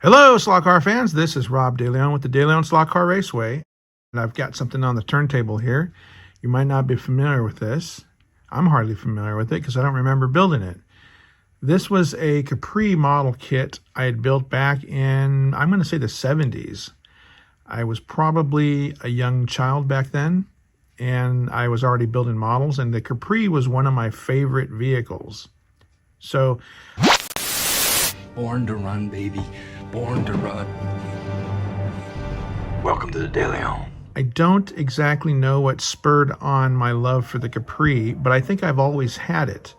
Hello, slot car fans. This is Rob DeLeon with the DeLeon Slot Car Raceway. And I've got something on the turntable here. You might not be familiar with this. I'm hardly familiar with it because I don't remember building it. This was a Capri model kit I had built back in, I'm going to say the 70s. I was probably a young child back then, and I was already building models, and the Capri was one of my favorite vehicles. So, born to run, baby. Born to run. Welcome to the DeLeon. I don't exactly know what spurred on my love for the Capri, but I think I've always had it.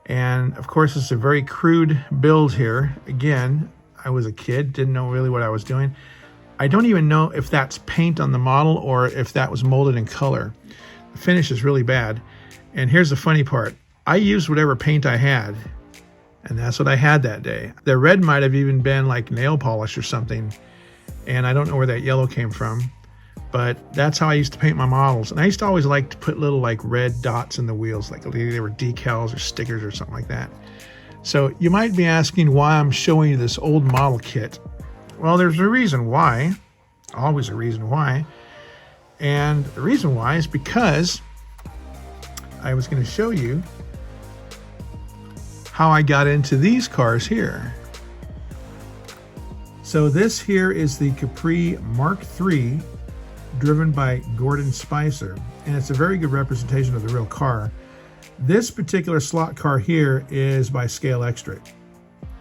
And of course, it's a very crude build here. Again, I was a kid, didn't know really what I was doing. I don't even know if that's paint on the model or if that was molded in color. The finish is really bad. And here's the funny part. I used whatever paint I had, and that's what I had that day. The red might have even been like nail polish or something, and I don't know where that yellow came from, but that's how I used to paint my models. And I used to always like to put little like red dots in the wheels, like they were decals or stickers or something like that. So you might be asking why I'm showing you this old model kit. Well, there's a reason why, always a reason why. And the reason why is because I was going to show you how I got into these cars here. So this here is the Capri Mark III, driven by Gordon Spicer, and it's a very good representation of the real car. This particular slot car here is by Scalextric,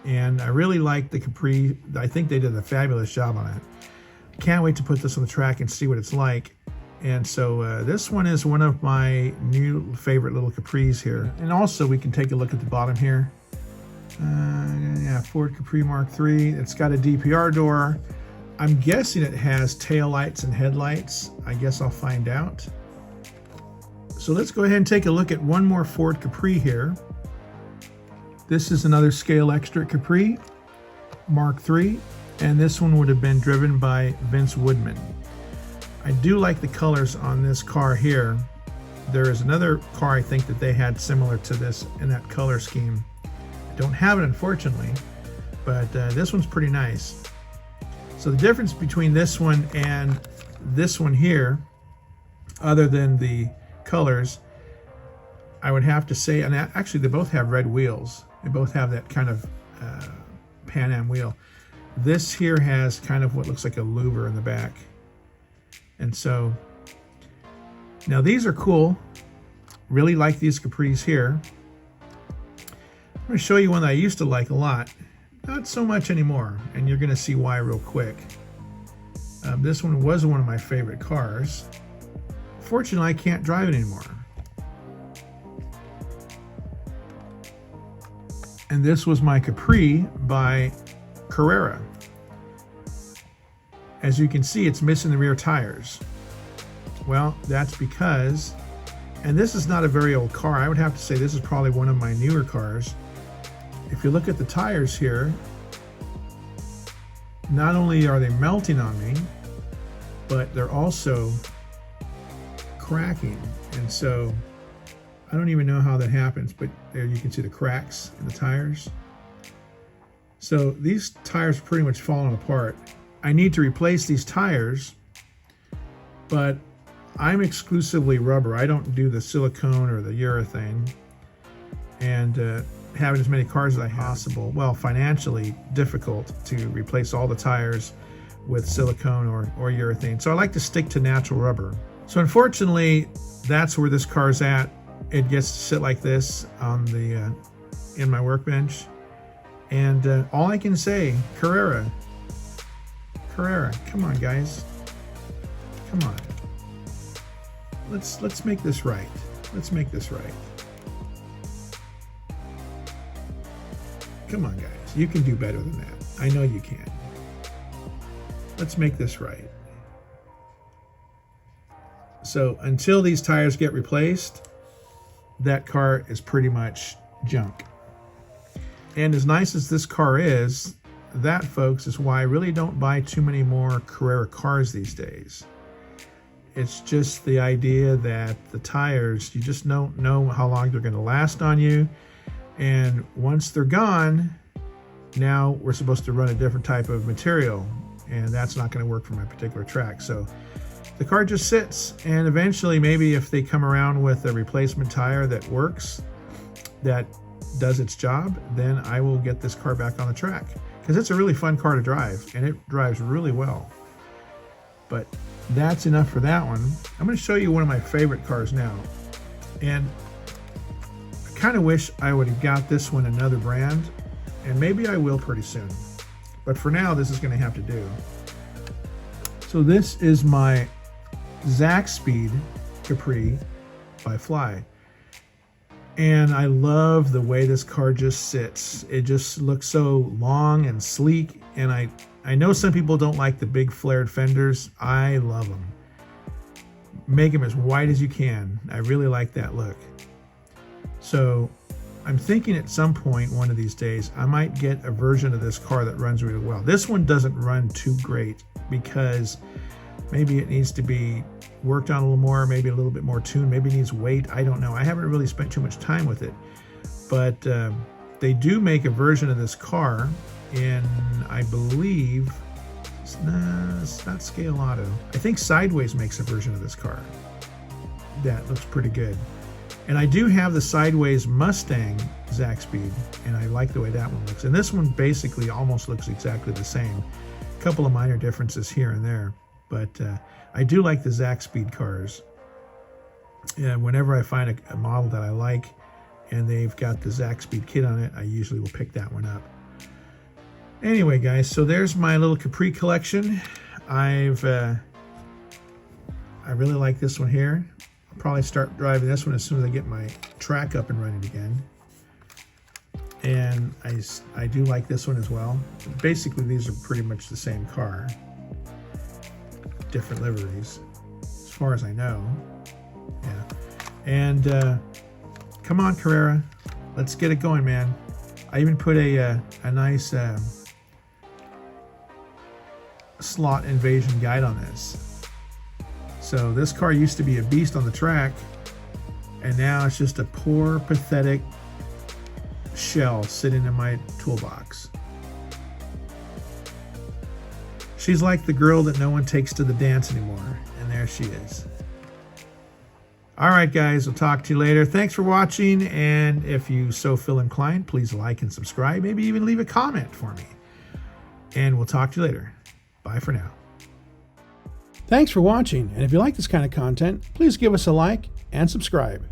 and I really like the Capri. I think they did a fabulous job on it. Can't wait to put this on the track and see what it's like. And so this one is one of my new favorite little Capris here. And also we can take a look at the bottom here. Yeah, Ford Capri Mark III. It's got a DPR door. I'm guessing it has tail lights and headlights. I guess I'll find out. So let's go ahead and take a look at one more Ford Capri here. This is another Scalextric Capri Mark III. And this one would have been driven by Vince Woodman. I do like the colors on this car here. There is another car I think that they had similar to this in that color scheme. I don't have it, unfortunately, but this one's pretty nice. So the difference between this one and this one here, other than the colors, I would have to say, and actually they both have red wheels. They both have that kind of Pan Am wheel. This here has kind of what looks like a louver in the back. And so, now these are cool. Really like these Capris here. I'm going to show you one that I used to like a lot. Not so much anymore, and you're going to see why real quick. This one was one of my favorite cars. Fortunately, I can't drive it anymore. And this was my Capri by Carrera. As you can see, it's missing the rear tires. Well, that's because, and this is not a very old car. I would have to say this is probably one of my newer cars. If you look at the tires here, not only are they melting on me, but they're also cracking. And so I don't even know how that happens, but there you can see the cracks in the tires. So these tires are pretty much falling apart. I need to replace these tires, but I'm exclusively rubber. I don't do the silicone or the urethane. And having as many cars as I have possible, well, financially difficult to replace all the tires with silicone or urethane. So I like to stick to natural rubber. So unfortunately, that's where this car's at. It gets to sit like this on the in my workbench. And all I can say, Carrera, come on, guys. Come on. Let's make this right. Let's make this right. Come on, guys. You can do better than that. I know you can. Let's make this right. So until these tires get replaced, that car is pretty much junk. And as nice as this car is, that, folks, is why I really don't buy too many more Carrera cars these days. It's just the idea that the tires, you just don't know how long they're going to last on you. And once they're gone, now we're supposed to run a different type of material, and that's not going to work for my particular track. So the car just sits, and eventually maybe if they come around with a replacement tire that works, that does its job, then I will get this car back on the track, because it's a really fun car to drive and it drives really well. But that's enough for that one. I'm going to show you one of my favorite cars now, and I kind of wish I would have got this one another brand, and maybe I will pretty soon, but for now this is going to have to do. So this is my Zaxpeed Capri by Fly, and I love the way this car just sits. It just looks so long and sleek, and I know some people don't like the big flared fenders. I love them. Make them as wide as you can. I really like that look. So I'm thinking at some point one of these days I might get a version of this car that runs really well. This one doesn't run too great because maybe it needs to be worked on a little more, maybe a little bit more tuned, maybe it needs weight. I don't know. I haven't really spent too much time with it, but they do make a version of this car in, I believe, it's not Scale Auto. I think Sideways makes a version of this car that looks pretty good. And I do have the Sideways Mustang Zaxpeed, and I like the way that one looks. And this one basically almost looks exactly the same. A couple of minor differences here and there, but I do like the Zaxpeed cars. And whenever I find a model that I like and they've got the Zaxpeed kit on it, I usually will pick that one up. Anyway, guys, so there's my little Capri collection. I really like this one here. I'll probably start driving this one as soon as I get my track up and running again. And I do like this one as well. Basically, these are pretty much the same car. Different liveries, as far as I know. Yeah. And come on, Carrera. Let's get it going, man. I even put a nice slot invasion guide on this. So this car used to be a beast on the track, and now it's just a poor, pathetic shell sitting in my toolbox. She's like the girl that no one takes to the dance anymore, and there she is. All right, guys, we'll talk to you later. Thanks for watching, and if you so feel inclined, please like and subscribe. Maybe even leave a comment for me. And we'll talk to you later. Bye for now. Thanks for watching, and if you like this kind of content, please give us a like and subscribe.